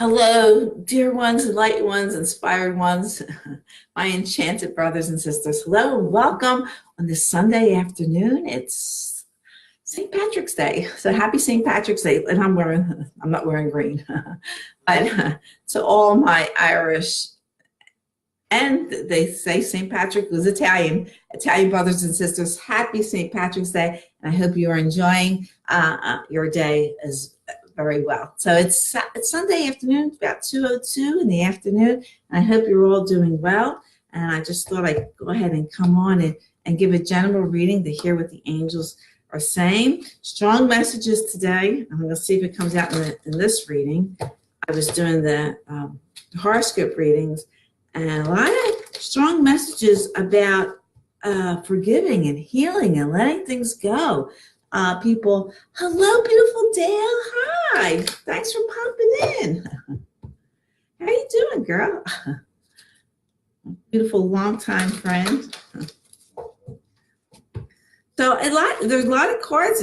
Hello, dear ones, light ones, inspired ones, my enchanted brothers and sisters. Hello, and welcome on this Sunday afternoon. It's St. Patrick's Day, so happy St. Patrick's Day. And I'm not wearing green, but to all my Irish, and they say St. Patrick was Italian brothers and sisters. Happy St. Patrick's Day, and I hope you are enjoying your day as very well. So it's Sunday afternoon, it's about 2:02 in the afternoon, and I hope you're all doing well. And I just thought I'd go ahead and come on and give a general reading to hear what the angels are saying. Strong messages today. I'm going to see if it comes out in this reading. I was doing the horoscope readings, and a lot of strong messages about forgiving and healing and letting things go. People, hello, beautiful Dale. Hi, thanks for popping in. How you doing, girl? Beautiful longtime friend. So there's a lot of cards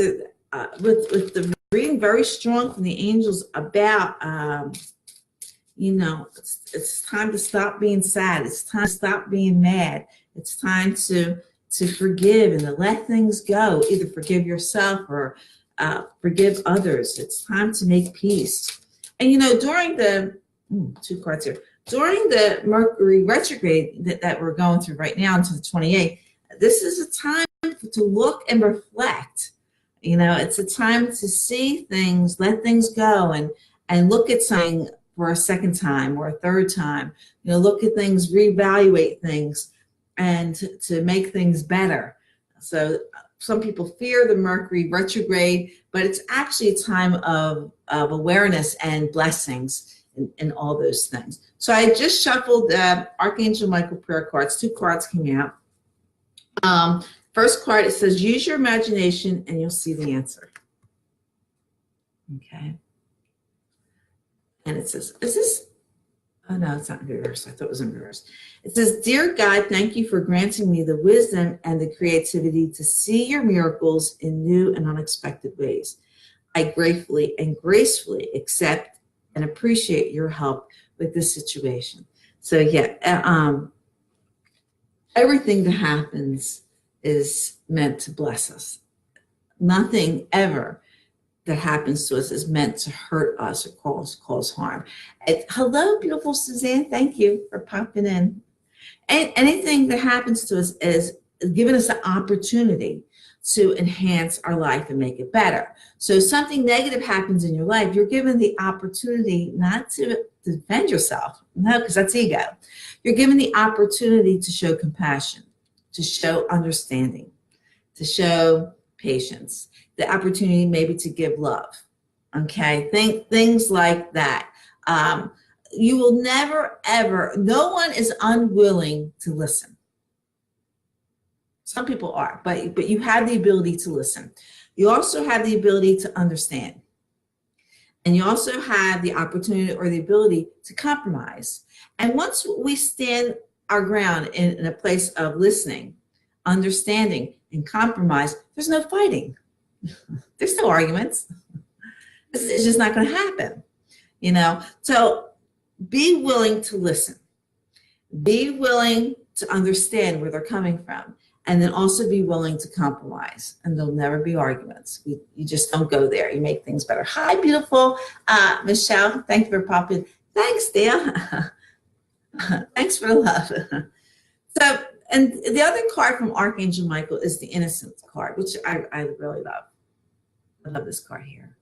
with the reading very strong from the angels about it's time to stop being sad. It's time to stop being mad. It's time to forgive and to let things go. Either forgive yourself or forgive others. It's time to make peace. And during the two cards here, during the Mercury retrograde that we're going through right now until the 28th, this is a time to look and reflect. It's a time to see things, let things go, and look at something for a second time or a third time. Look at things, reevaluate things, and to make things better. So some people fear the Mercury retrograde, but it's actually a time of awareness and blessings in all those things. So I just shuffled Archangel Michael prayer cards. Two cards came out. First card, it says, use your imagination and you'll see the answer. Okay. And it says, oh, no, it's not in reverse. I thought it was in reverse. It says, dear God, thank you for granting me the wisdom and the creativity to see your miracles in new and unexpected ways. I gratefully and gracefully accept and appreciate your help with this situation. So yeah, everything that happens is meant to bless us. Nothing ever that happens to us is meant to hurt us or cause harm. Hello, beautiful Suzanne. Thank you for popping in. And anything that happens to us is giving us an opportunity to enhance our life and make it better. So if something negative happens in your life, you're given the opportunity not to defend yourself. No, because that's ego. You're given the opportunity to show compassion, to show understanding, to show patience, the opportunity maybe to give love. Okay, things like that. You will never, ever, no one is unwilling to listen. Some people are, but you have the ability to listen. You also have the ability to understand. And you also have the opportunity or the ability to compromise. And once we stand our ground in a place of listening, understanding, and compromise, there's no fighting. There's no arguments. It's just not going to happen, So be willing to listen. Be willing to understand where they're coming from. And then also be willing to compromise. And there'll never be arguments. You just don't go there. You make things better. Hi, beautiful Michelle. Thank you for popping. Thanks, Dale. Thanks for the love. So, and the other card from Archangel Michael is the Innocence card, which I really love. I love this card here.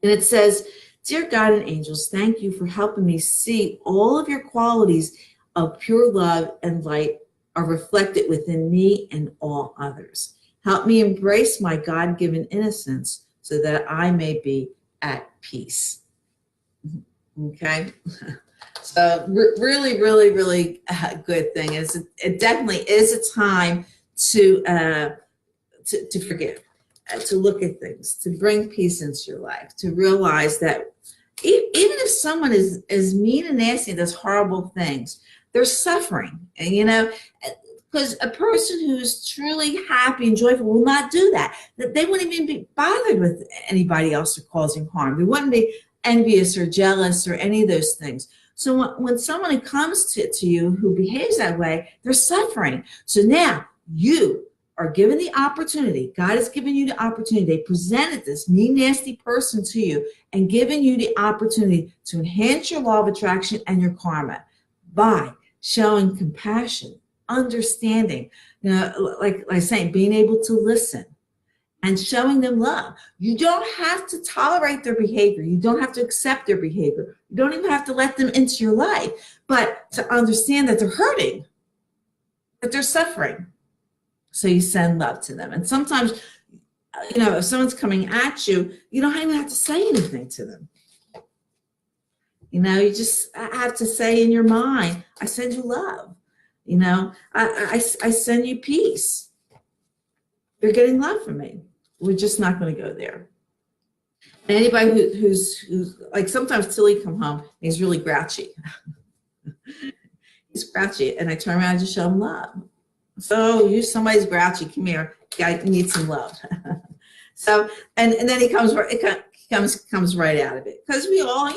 And it says, dear God and angels, thank you for helping me see all of your qualities of pure love and light are reflected within me and all others. Help me embrace my God-given innocence so that I may be at peace. Okay? So really, really, really good thing is it definitely is a time to forgive, to look at things, to bring peace into your life, to realize that even if someone is mean and nasty and does horrible things, they're suffering, and because a person who's truly happy and joyful will not do that. They wouldn't even be bothered with anybody else causing harm. They wouldn't be envious or jealous or any of those things. So when someone comes to you who behaves that way, they're suffering. So now you are given the opportunity. God has given you the opportunity. They presented this mean, nasty person to you and given you the opportunity to enhance your law of attraction and your karma by showing compassion, understanding, like I say, being able to listen and showing them love. You don't have to tolerate their behavior. You don't have to accept their behavior. You don't even have to let them into your life, but to understand that they're hurting, that they're suffering. So you send love to them. And sometimes, if someone's coming at you, you don't even have to say anything to them. You just have to say in your mind, I send you love. I send you peace. You're getting love from me. We're just not going to go there. And anybody who's like, sometimes Tilly come home and he's really grouchy. He's grouchy, and I turn around and just show him love. So somebody's grouchy, come here, guy needs some love. So and then he comes right out of it, because we all,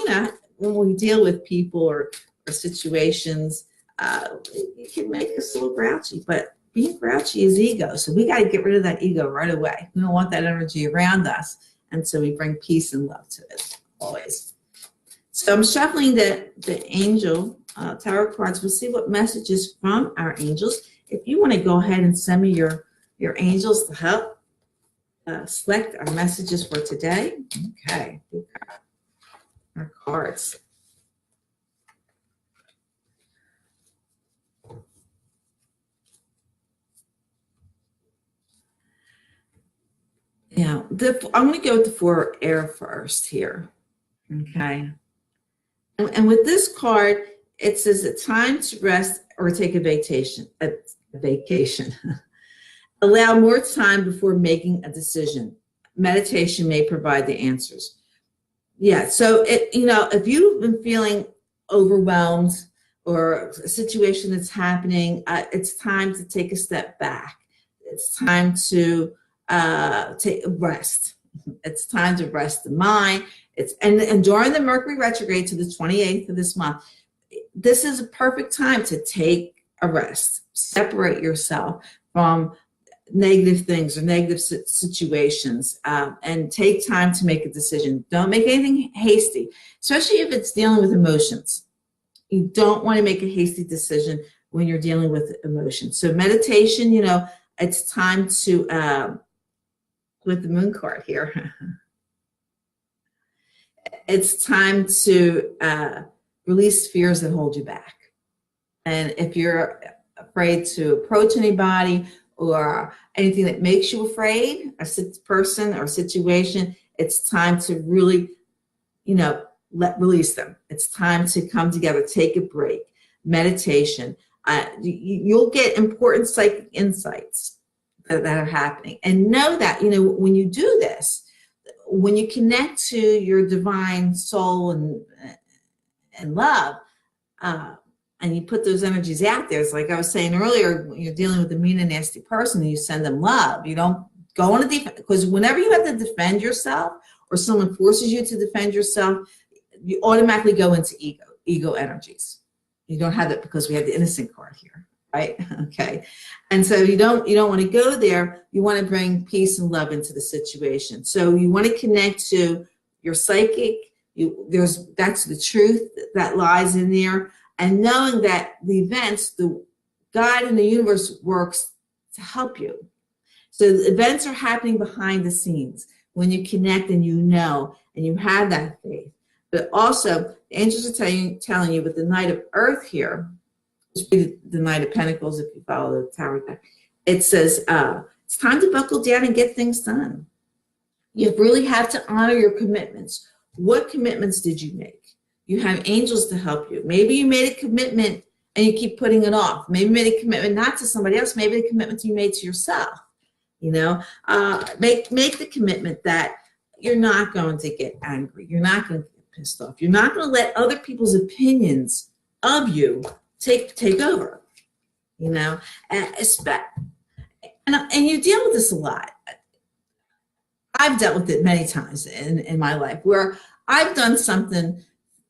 when we deal with people or situations, it can make us a little grouchy, but being grouchy is ego. So we got to get rid of that ego right away. We don't want that energy around us. And so we bring peace and love to it always. So I'm shuffling the angel tarot cards. We'll see what messages from our angels. If you want to go ahead and send me your angels to help select our messages for today. Okay. Our cards. Yeah, I'm going to go with the 4 air first here. Okay. And with this card, it says it's time to rest or take a vacation. A vacation. Allow more time before making a decision. Meditation may provide the answers. Yeah, so if you've been feeling overwhelmed or a situation that's happening, it's time to take a step back. It's time to take a rest. It's time to rest the mind. And during the Mercury retrograde to the 28th of this month, this is a perfect time to take a rest. Separate yourself from negative things or negative situations, and take time to make a decision. Don't make anything hasty, especially if it's dealing with emotions. You don't want to make a hasty decision when you're dealing with emotions. So meditation, it's time to, with the moon card here, it's time to release fears that hold you back. And if you're afraid to approach anybody or anything that makes you afraid, a person or situation, it's time to really, release them. It's time to come together, take a break, meditation. You'll get important psychic insights that are happening. And know that, when you do this, when you connect to your divine soul and love, and you put those energies out there, it's like I was saying earlier, when you're dealing with a mean and nasty person, and you send them love. You don't go on a defense, because whenever you have to defend yourself or someone forces you to defend yourself, you automatically go into ego energies. You don't have that because we have the innocent card here, right? Okay. And so you don't want to go there. You want to bring peace and love into the situation. So you want to connect to your psychic. That's the truth that lies in there. And knowing that the events, the God in the universe works to help you. So the events are happening behind the scenes when you connect and and you have that faith. But also, the angels are telling you with the Knight of Earth here, which would be the Knight of Pentacles if you follow the Tower deck, it says it's time to buckle down and get things done. You really have to honor your commitments. What commitments did you make? You have angels to help you. Maybe you made a commitment and you keep putting it off. Maybe you made a commitment not to somebody else. Maybe the commitment you made to yourself. Make the commitment that you're not going to get angry. You're not going to get pissed off. You're not going to let other people's opinions of you take over. And you deal with this a lot. I've dealt with it many times in my life where I've done something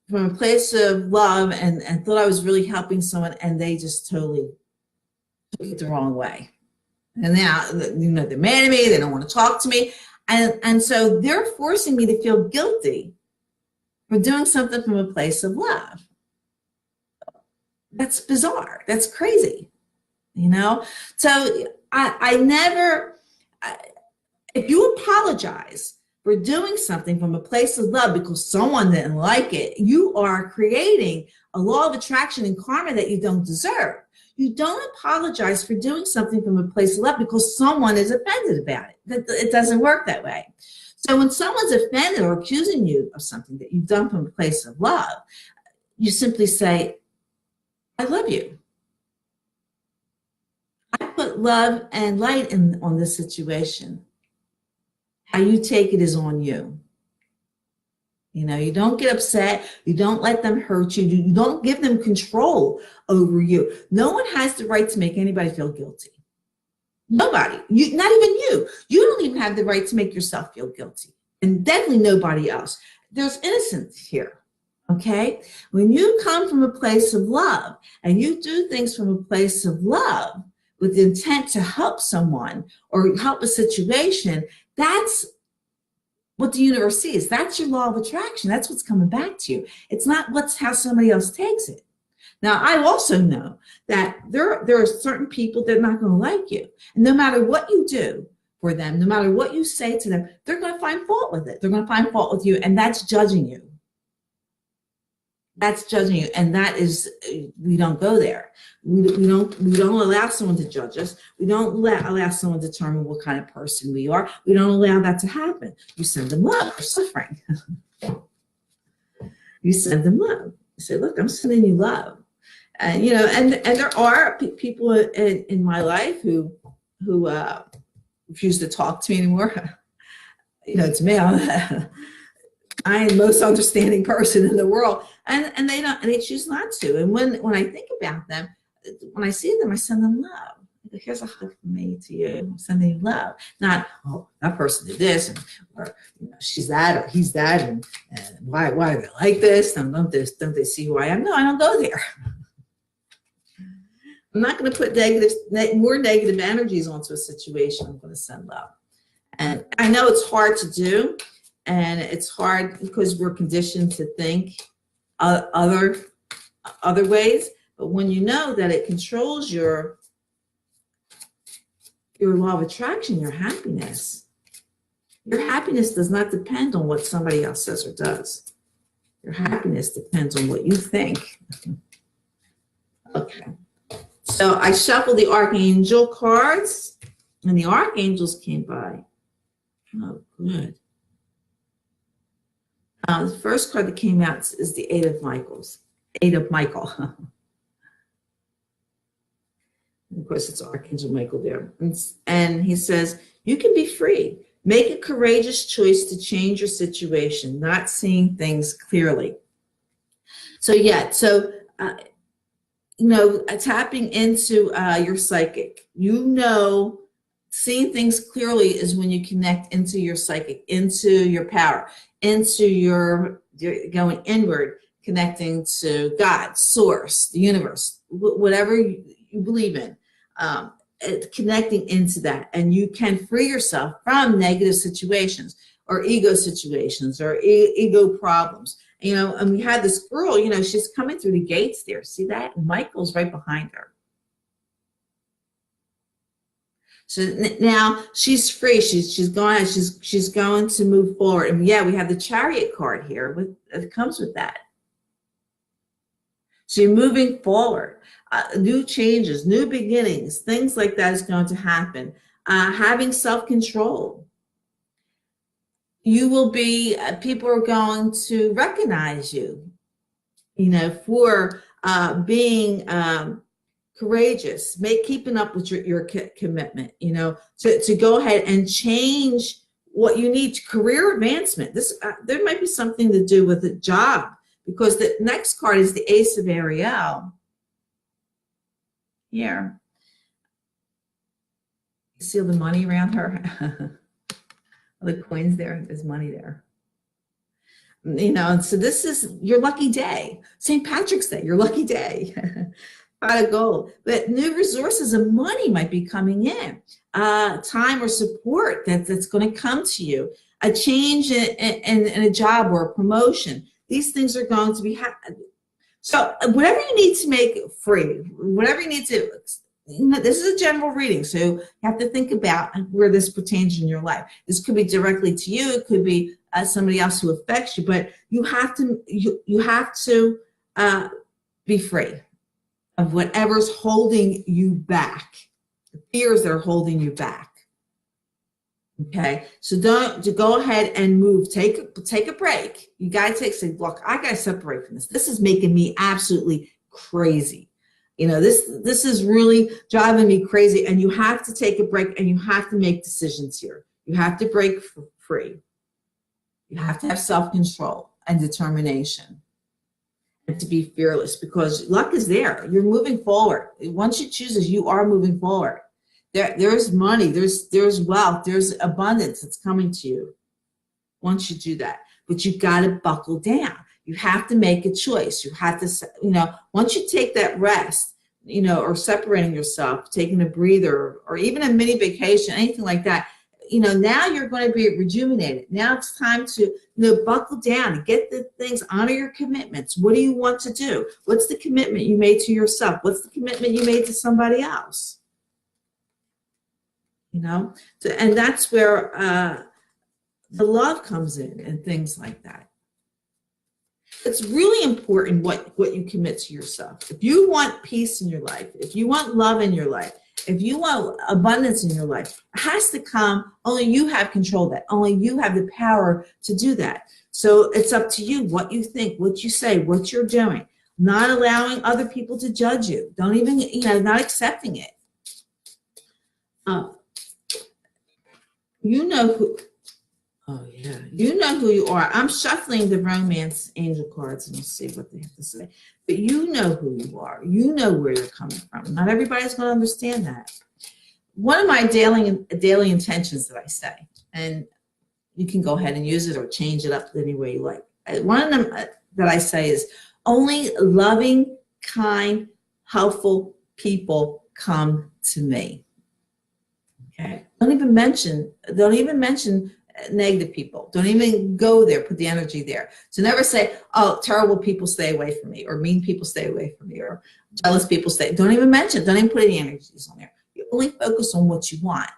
from a place of love and thought I was really helping someone, and they just totally took it the wrong way. And now, they're mad at me. They don't want to talk to me. And so they're forcing me to feel guilty for doing something from a place of love. That's bizarre. That's crazy, So I never, if you apologize for doing something from a place of love because someone didn't like it, you are creating a law of attraction and karma that you don't deserve. You don't apologize for doing something from a place of love because someone is offended about it. It doesn't work that way. So when someone's offended or accusing you of something that you've done from a place of love, you simply say, I love you. I put love and light on this situation. How you take it is on you. You don't get upset. You don't let them hurt you. You don't give them control over you. No one has the right to make anybody feel guilty. Nobody. Not even you. You don't even have the right to make yourself feel guilty. And definitely nobody else. There's innocence here. Okay? When you come from a place of love and you do things from a place of love with the intent to help someone or help a situation, that's what the universe sees. That's your law of attraction. That's what's coming back to you. It's not how somebody else takes it. Now, I also know that there are certain people that are not going to like you. And no matter what you do for them, no matter what you say to them, they're going to find fault with it. They're going to find fault with you, and that's judging you. That's judging you, and that is, we don't go there. We don't allow someone to judge us. We don't allow someone to determine what kind of person we are. We don't allow that to happen. You send them love for suffering. You send them love. You say, look, I'm sending you love. And and there are people in my life who refuse to talk to me anymore. It's me. I am the most understanding person in the world, and they choose not to. And when I think about them, when I see them, I send them love. Here's a hug from me to you. I'm sending you love. Not, oh, that person did this, or she's that, or he's that, and why are they like this? Don't they see who I am? No, I don't go there. I'm not going to put more negative energies onto a situation. I'm going to send love. And I know it's hard to do. And it's hard because we're conditioned to think other ways. But when you know that it controls your law of attraction, your happiness does not depend on what somebody else says or does. Your happiness depends on what you think. Okay. So I shuffled the Archangel cards, and the Archangels came by. Oh, good. The first card that came out is the Eight of Michael. Of course, it's Archangel Michael there. And he says, you can be free. Make a courageous choice to change your situation, not seeing things clearly. So, tapping into your psychic. Seeing things clearly is when you connect into your psychic, into your power, into you're going inward, connecting to God, source, the universe, whatever you believe in, connecting into that. And you can free yourself from negative situations or ego situations or ego problems. And we had this girl, she's coming through the gates there. See that? Michael's right behind her. So now she's free. She's going to move forward. And yeah, we have the Chariot card here. It comes with that. So you're moving forward. New changes, new beginnings, things like that is going to happen. Having self-control. You will be. People are going to recognize you. For being. Courageous, keeping up with your commitment, to go ahead and change what you need. Career advancement. There might be something to do with a job, because the next card is the Ace of Ariel. Here. You see all the money around her? All the coins there, there's money there. You know, and so this is your lucky day. St. Patrick's Day, your lucky day. Pot of gold. But new resources of money might be coming in. Time or support that's going to come to you. A change in a job or a promotion. These things are going to be so whatever you need to make free, whatever you need to, this is a general reading, so you have to think about where this pertains in your life. This could be directly to you, it could be somebody else who affects you, but you have to be free of whatever's holding you back, the fears that are holding you back. Okay, so to go ahead and move, take a break. You gotta say, look, I gotta separate from this. This is making me absolutely crazy. You know, this is really driving me crazy, and you have to take a break, and you have to make decisions here. You have to break free. You have to have self-control and determination, and to be fearless, because luck is there. You're moving forward. Once you choose this, you are moving forward. There's money, there's wealth, there's abundance that's coming to you once you do that. But you've got to buckle down. You have to make a choice. You have to, you know, once you take that rest, you know, or separating yourself, taking a breather, or even a mini vacation, anything like that, you know, now you're going to be rejuvenated. Now it's time to, you know, buckle down and get the things, honor your commitments. What do you want to do? What's the commitment you made to yourself? What's the commitment you made to somebody else? You know, and that's where the love comes in and things like that. It's really important what you commit to yourself. If you want peace in your life, if you want love in your life, if you want abundance in your life, it has to come. Only you have control of that. Only you have the power to do that. So it's up to you what you think, what you say, what you're doing. Not allowing other people to judge you. Don't even, you know, not accepting it. You know who, oh yeah, you know who you are. I'm shuffling the romance angel cards and we'll see what they have to say. But you know who you are. You know where you're coming from. Not everybody's going to understand that. One of my daily intentions that I say, and you can go ahead and use it or change it up any way you like. One of them that I say is, only loving, kind, helpful people come to me. Okay. Don't even mention negative people. Don't even go there, put the energy there. So never say, oh, terrible people stay away from me, or mean people stay away from me, or jealous people stay. Don't even put any energies on there. You only focus on what you want.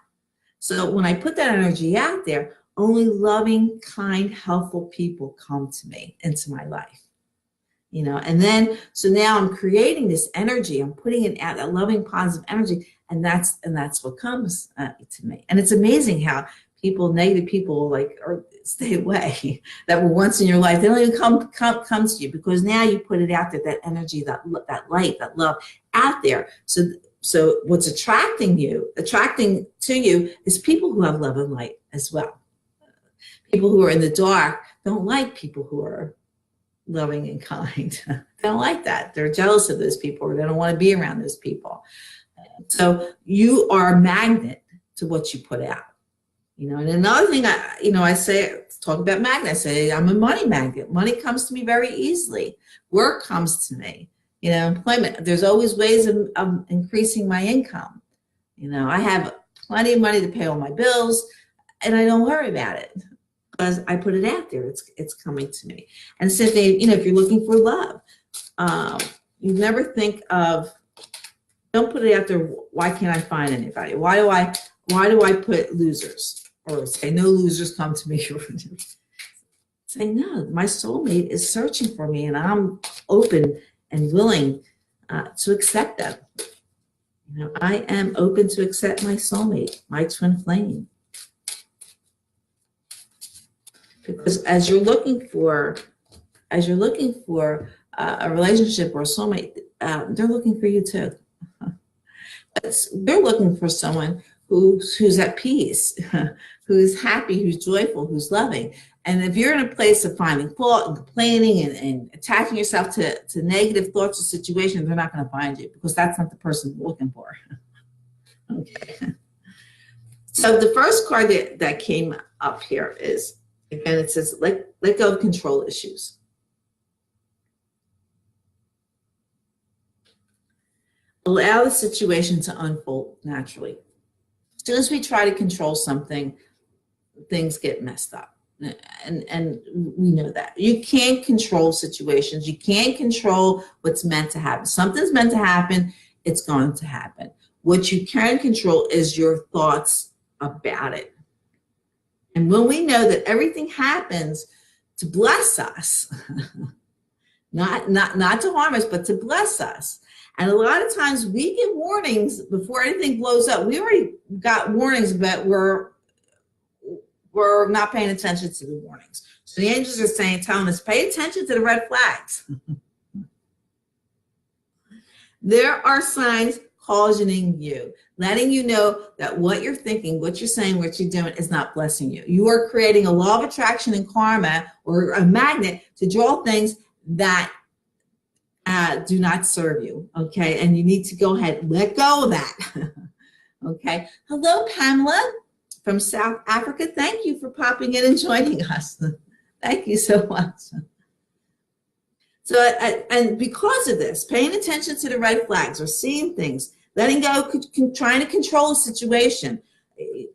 So when I put that energy out there, only loving, kind, helpful people come to me, into my life. You know, and then, so now I'm creating this energy, I'm putting it out, that loving, positive energy, and that's what comes to me. And it's amazing how negative people, like, or stay away, that were once in your life. They don't even come to you, because now you put it out there, that energy, that light, that love out there. So what's attracting to you is people who have love and light as well. People who are in the dark don't like people who are loving and kind. They don't like that. They're jealous of those people, or they don't want to be around those people. So you are a magnet to what you put out. You know, and another thing I say, talk about magnet. I say I'm a money magnet. Money comes to me very easily. Work comes to me. You know, employment. There's always ways of increasing my income. You know, I have plenty of money to pay all my bills, and I don't worry about it, because I put it out there. It's coming to me. And so if you're looking for love, you never think of, don't put it out there, why can't I find anybody? Why do I put losers? Or say no losers come to me. Say no, my soulmate is searching for me, and I'm open and willing to accept them. You know, I am open to accept my soulmate, my twin flame. Because as you're looking for a relationship or a soulmate, they're looking for you too. They're looking for someone who's at peace, who's happy, who's joyful, who's loving. And if you're in a place of finding fault and complaining and attaching yourself to negative thoughts or situations, they're not going to find you, because that's not the person you're looking for. Okay. So the first card that came up here is Again, it says let go of control issues. Allow the situation to unfold naturally. As soon as we try to control something, things get messed up. And we know that. You can't control situations. You can't control what's meant to happen. Something's meant to happen, it's going to happen. What you can control is your thoughts about it. And when we know that everything happens to bless us, not to harm us, but to bless us. And a lot of times we get warnings before anything blows up. We already got warnings, but we're not paying attention to the warnings. So the angels are telling us, pay attention to the red flags. There are signs cautioning you, letting you know that what you're thinking, what you're saying, what you're doing is not blessing you. You are creating a law of attraction and karma, or a magnet, to draw things that do not serve you, okay? And you need to go ahead and let go of that, okay? Hello, Pamela from South Africa. Thank you for popping in and joining us. Thank you so much. So, and because of this, paying attention to the red flags or seeing things, letting go, trying to control a situation.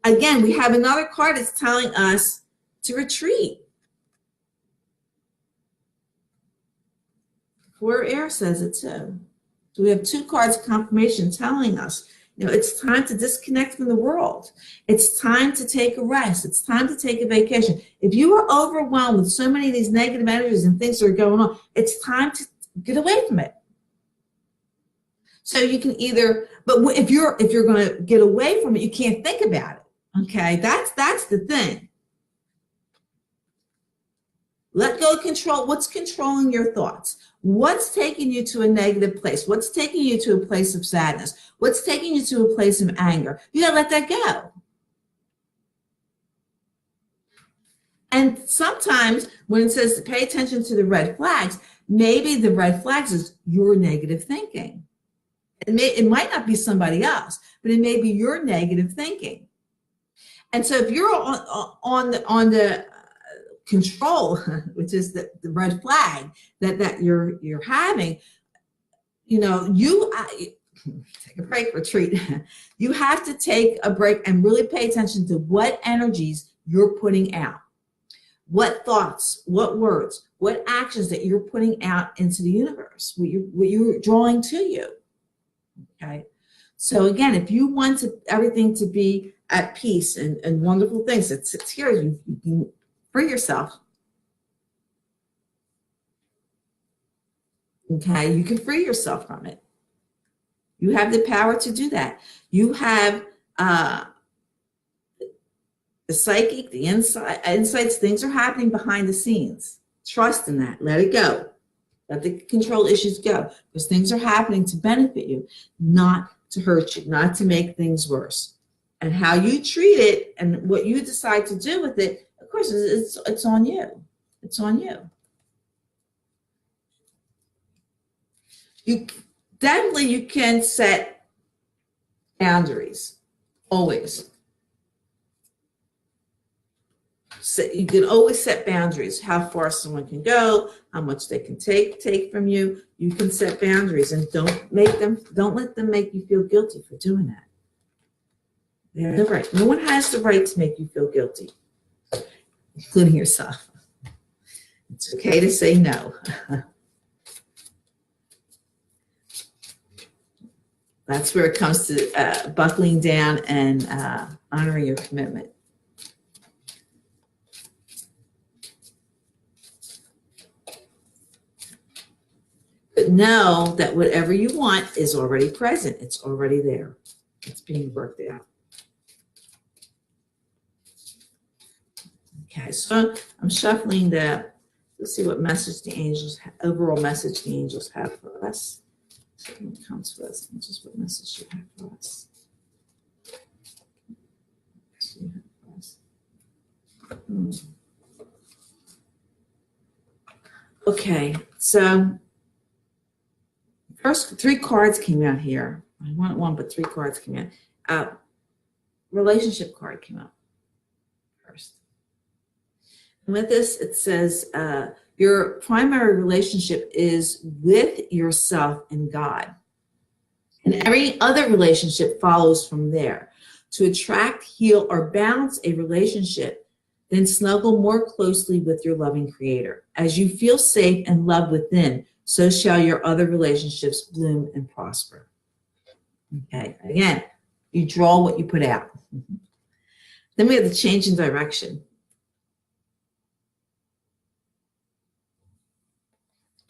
Again, we have another card that's telling us to retreat. Four Air says it too. So we have two cards of confirmation telling us, it's time to disconnect from the world. It's time to take a rest. It's time to take a vacation. If you are overwhelmed with so many of these negative energies and things that are going on, it's time to get away from it. So you can either, but if you're going to get away from it, you can't think about it. Okay, that's the thing. Let go of control. What's controlling your thoughts? What's taking you to a negative place? What's taking you to a place of sadness? What's taking you to a place of anger? You gotta let that go. And sometimes when it says to pay attention to the red flags, maybe the red flags is your negative thinking. It might not be somebody else, but it may be your negative thinking. And so if you're on the control, which is the red flag that you're having, you take a break, retreat. You have to take a break and really pay attention to what energies you're putting out, what thoughts, what words, what actions that you're putting out into the universe, what you're drawing to you. Okay. So again, if you want everything to be at peace and wonderful things, it's here. You can free yourself. Okay, you can free yourself from it. You have the power to do that. You have the psychic, the insights, things are happening behind the scenes. Trust in that. Let it go. Let the control issues go, because things are happening to benefit you, not to hurt you, not to make things worse. And how you treat it and what you decide to do with it, of course, it's on you. It's on you. You can set boundaries, always. So you can always set boundaries, how far someone can go, how much they can take from you. You can set boundaries, and don't let them make you feel guilty for doing that. They have the right. No one has the right to make you feel guilty, including yourself. It's okay to say no. That's where it comes to buckling down and honoring your commitment. But know that whatever you want is already present. It's already there. It's being worked out. Okay, so I'm shuffling that. Let's see what message the angels, overall message the angels have for us. So when it comes to us, just what message you have for us. Okay, so first 3 cards came out here. I wanted one, but 3 cards came out. Relationship card came out first. With this, it says your primary relationship is with yourself and God. And every other relationship follows from there. To attract, heal, or balance a relationship, then snuggle more closely with your loving Creator. As you feel safe and loved within, so shall your other relationships bloom and prosper. Okay, again, you draw what you put out. Then we have the change in direction.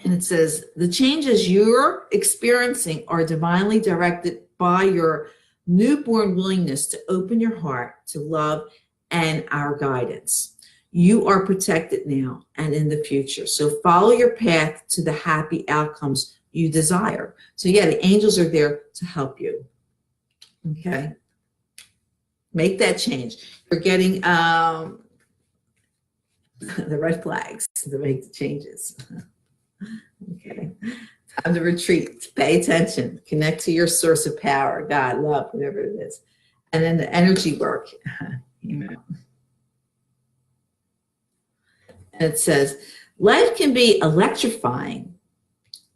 And it says, the changes you're experiencing are divinely directed by your newborn willingness to open your heart to love and our guidance. You are protected now and in the future. So follow your path to the happy outcomes you desire. So yeah, the angels are there to help you. Okay. Make that change. You're getting the red flags to make the changes. Okay. Time to retreat. Pay attention. Connect to your source of power, God, love, whatever it is. And then the energy work. And it says, life can be electrifying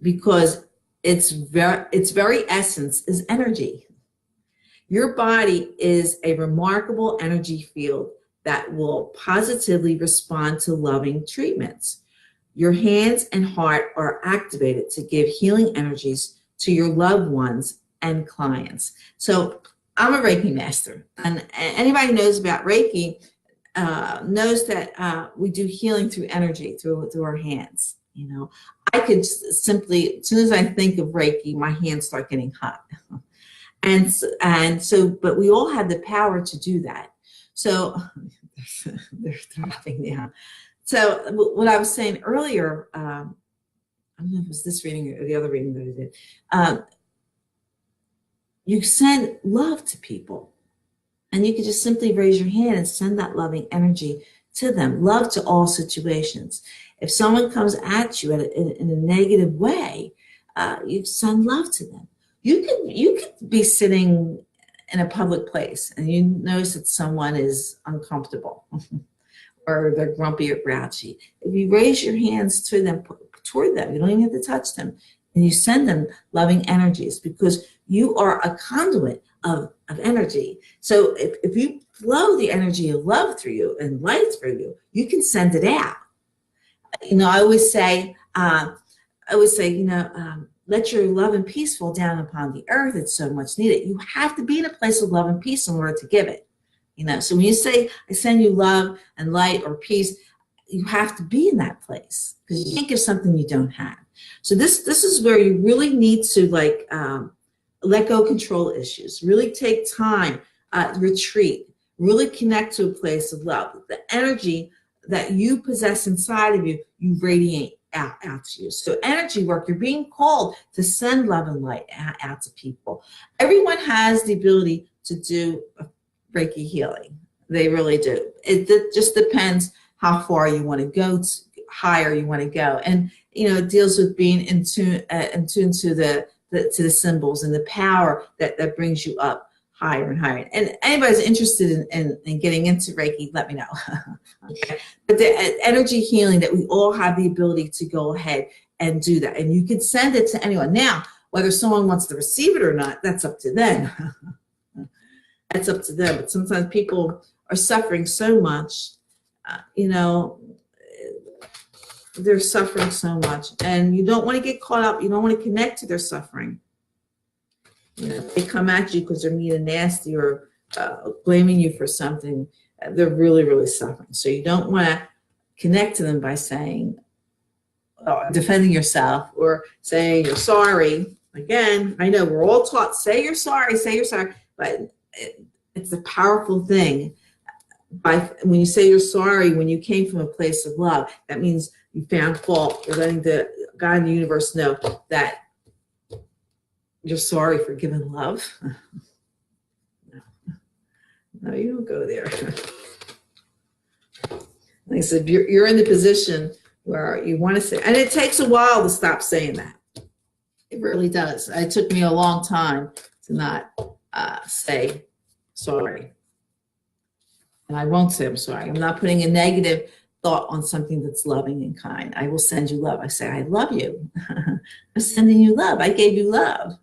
because its very essence is energy. Your body is a remarkable energy field that will positively respond to loving treatments. Your hands and heart are activated to give healing energies to your loved ones and clients. So I'm a Reiki master, and anybody who knows about Reiki knows that we do healing through energy, through our hands. You know, I could simply, as soon as I think of Reiki, my hands start getting hot. And so, but we all have the power to do that. So they're dropping down. So what I was saying earlier, I don't know if it was this reading or the other reading that I did, you send love to people, and you can just simply raise your hand and send that loving energy to them. Love to all situations. If someone comes at you in a negative way, you send love to them. You could be sitting in a public place and you notice that someone is uncomfortable or they're grumpy or grouchy. If you raise your hands to them, toward them, you don't even have to touch them, and you send them loving energies, because you are a conduit of energy. So if you flow the energy of love through you and light through you, you can send it out. You know, I always say, let your love and peace fall down upon the earth. It's so much needed. You have to be in a place of love and peace in order to give it. You know, so when you say, I send you love and light or peace, you have to be in that place, because you can't give something you don't have. So this is where you really need to let go control issues, really take time, retreat, really connect to a place of love. The energy that you possess inside of you, you radiate out to you. So energy work, you're being called to send love and light out to people. Everyone has the ability to do Reiki healing. They really do. It just depends how far you want to go, higher you want to go. And, you know, it deals with being in tune to the symbols and the power that brings you up higher and higher. And anybody's interested in getting into Reiki, let me know. Okay. But the energy healing, that we all have the ability to go ahead and do that. And you can send it to anyone. Now, whether someone wants to receive it or not, that's up to them. That's up to them. But sometimes people are suffering so much, they're suffering so much, and you don't want to get caught up. You don't want to connect to their suffering. You know, they come at you because they're mean and nasty or blaming you for something. They're really, really suffering. So you don't want to connect to them by saying, defending yourself or saying you're sorry. Again, I know we're all taught, say you're sorry, but it's a powerful thing. When you say you're sorry, when you came from a place of love, that means you found fault. You're letting the God in the universe know that you're sorry for giving love. No, you don't go there. Like I said, you're in the position where you want to say, and it takes a while to stop saying that. It really does. It took me a long time to not say sorry. And I won't say I'm sorry. I'm not putting a negative thought on something that's loving and kind. I will send you love. I say, I love you. I'm sending you love. I gave you love.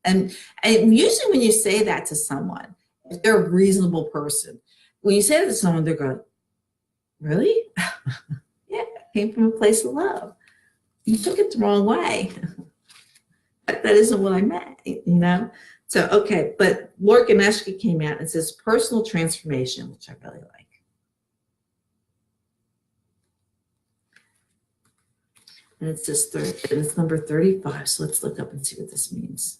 And usually when you say that to someone, if they're a reasonable person, when you say that to someone, they're going, really? Yeah, it came from a place of love. You took it the wrong way. That isn't what I meant, you know? So, okay, but Lord Ganesha came out and says personal transformation, which I really like. And it says it's number 35. So let's look up and see what this means.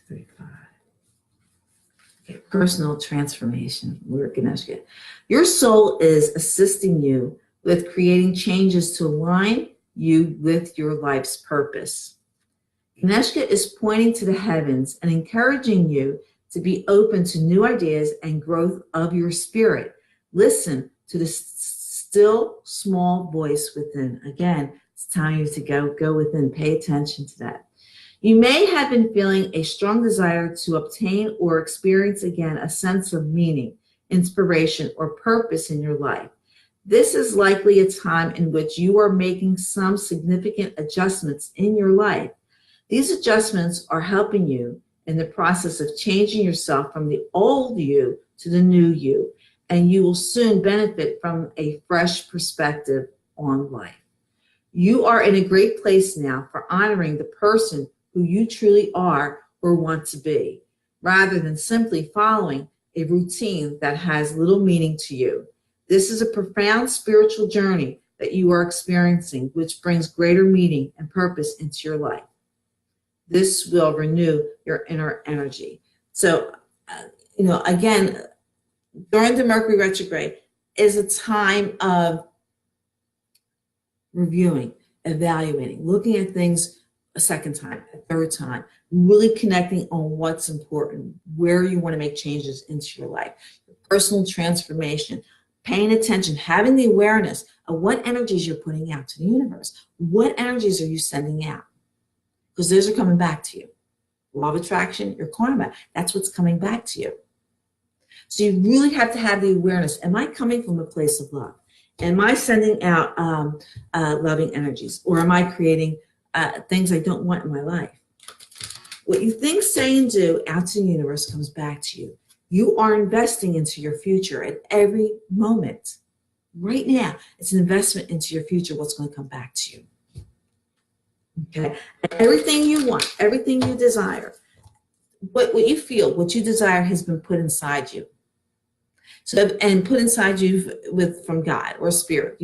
35. Okay, personal transformation. Lord Ganesha. Your soul is assisting you with creating changes to align you with your life's purpose. Ganesha is pointing to the heavens and encouraging you to be open to new ideas and growth of your spirit. Listen to the still small voice within. Again, it's telling you to go within. Pay attention to that. You may have been feeling a strong desire to obtain or experience again a sense of meaning, inspiration, or purpose in your life. This is likely a time in which you are making some significant adjustments in your life. These adjustments are helping you in the process of changing yourself from the old you to the new you, and you will soon benefit from a fresh perspective on life. You are in a great place now for honoring the person who you truly are or want to be, rather than simply following a routine that has little meaning to you. This is a profound spiritual journey that you are experiencing, which brings greater meaning and purpose into your life. This will renew your inner energy. So, again, during the Mercury retrograde is a time of reviewing, evaluating, looking at things a second time, a third time, really connecting on what's important, where you want to make changes into your life, your personal transformation, paying attention, having the awareness of what energies you're putting out to the universe. What energies are you sending out? Because those are coming back to you. Law of attraction, your karma, that's what's coming back to you. So you really have to have the awareness. Am I coming from a place of love? Am I sending out loving energies? Or am I creating things I don't want in my life? What you think, say, and do out to the universe comes back to you. You are investing into your future at every moment. Right now, it's an investment into your future, what's going to come back to you. Okay? And everything you want, everything you desire, what you feel, what you desire has been put inside you. So, and put inside you from God or spirit,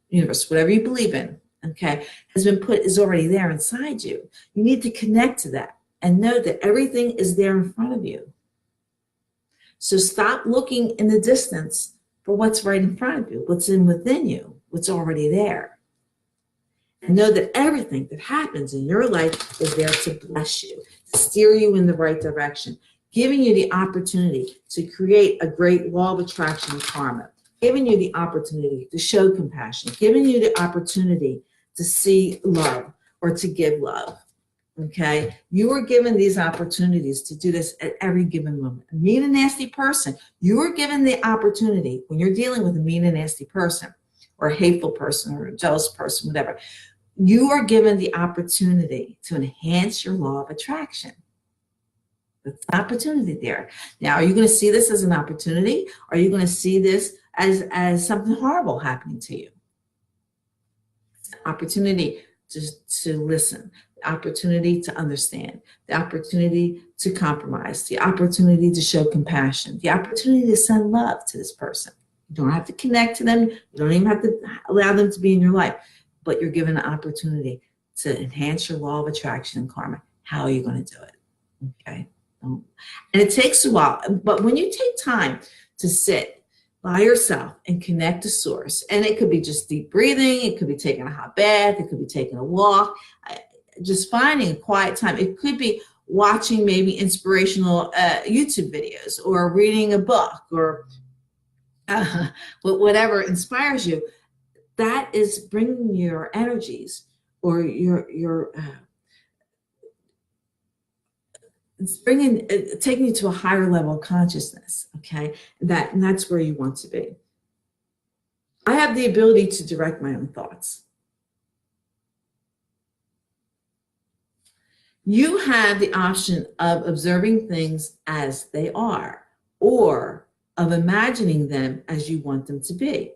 universe, whatever you believe in, okay, is already there inside you. You need to connect to that and know that everything is there in front of you. So stop looking in the distance for what's right in front of you, what's within you, what's already there. And know that everything that happens in your life is there to bless you, to steer you in the right direction, giving you the opportunity to create a great law of attraction and karma, giving you the opportunity to show compassion, giving you the opportunity to see love or to give love. Okay, you are given these opportunities to do this at every given moment. A mean and nasty person, you are given the opportunity when you're dealing with a mean and nasty person or a hateful person or a jealous person, whatever, you are given the opportunity to enhance your law of attraction. It's an opportunity there. Now, are you going to see this as an opportunity? Or are you going to see this as something horrible happening to you? It's an opportunity to listen, the opportunity to understand, the opportunity to compromise, the opportunity to show compassion, the opportunity to send love to this person. You don't have to connect to them. You don't even have to allow them to be in your life, but you're given an opportunity to enhance your law of attraction and karma. How are you going to do it? Okay. And it takes a while, but when you take time to sit by yourself and connect to source, and it could be just deep breathing, it could be taking a hot bath, it could be taking a walk, just finding a quiet time. It could be watching maybe inspirational YouTube videos or reading a book or whatever inspires you. That is bringing your energies or your it's taking you to a higher level of consciousness, okay? And that's where you want to be. I have the ability to direct my own thoughts. You have the option of observing things as they are, or of imagining them as you want them to be.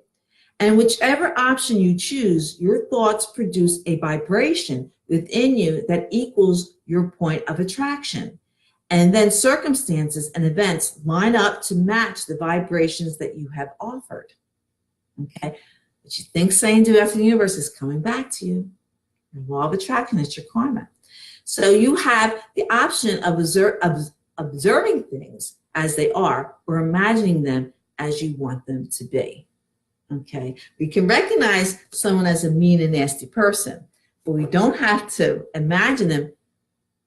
And whichever option you choose, your thoughts produce a vibration within you that equals your point of attraction. And then circumstances and events line up to match the vibrations that you have offered. Okay? What you think, say, and do after the universe is coming back to you. The law of attraction is your karma. So you have the option of observing things as they are, or imagining them as you want them to be. Okay, we can recognize someone as a mean and nasty person, but we don't have to imagine them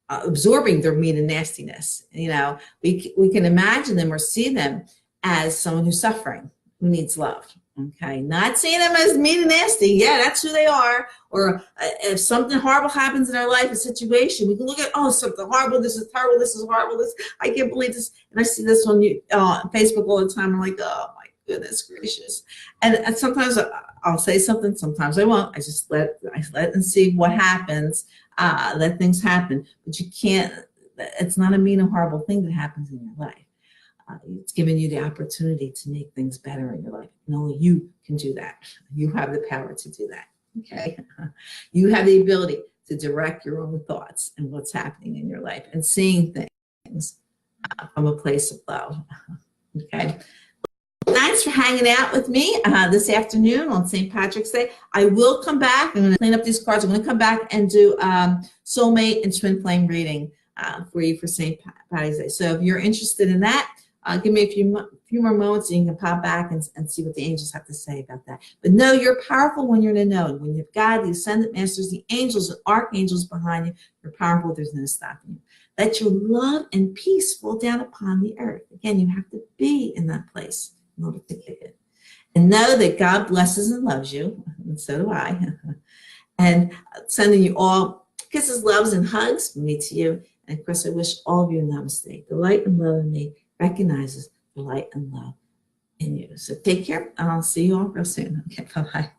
absorbing their mean and nastiness. You know, we can imagine them or see them as someone who's suffering, who needs love. Okay, not seeing them as mean and nasty. Yeah, that's who they are. Or if something horrible happens in our life, a situation, we can look at, oh, something horrible. This is terrible. This is horrible. This, I can't believe this. And I see this on Facebook all the time. I'm like, oh my goodness gracious. And sometimes I'll say something. Sometimes I won't. I just let and see what happens. Let things happen. But you can't. It's not a mean and horrible thing that happens in your life. It's giving you the opportunity to make things better in your life. And only you can do that. You have the power to do that. Okay. You have the ability to direct your own thoughts and what's happening in your life and seeing things from a place of love. Okay. Thanks for hanging out with me this afternoon on St. Patrick's Day. I will come back. I'm going to clean up these cards. I'm going to come back and do soulmate and twin flame reading for you for St. Patty's Day. So if you're interested in that, give me a few more moments and you can pop back and see what the angels have to say about that. But know you're powerful when you're in the know. When you've God, the ascendant masters, the angels and archangels behind you, you're powerful. There's no stopping you. Let your love and peace fall down upon the earth. Again, you have to be in that place in order to get it. And know that God blesses and loves you, and so do I. And sending you all kisses, loves, and hugs from me to you. And of course, I wish all of you namaste. The light and love in me recognizes the light and love in you. So take care, and I'll see you all real soon. Okay, bye-bye.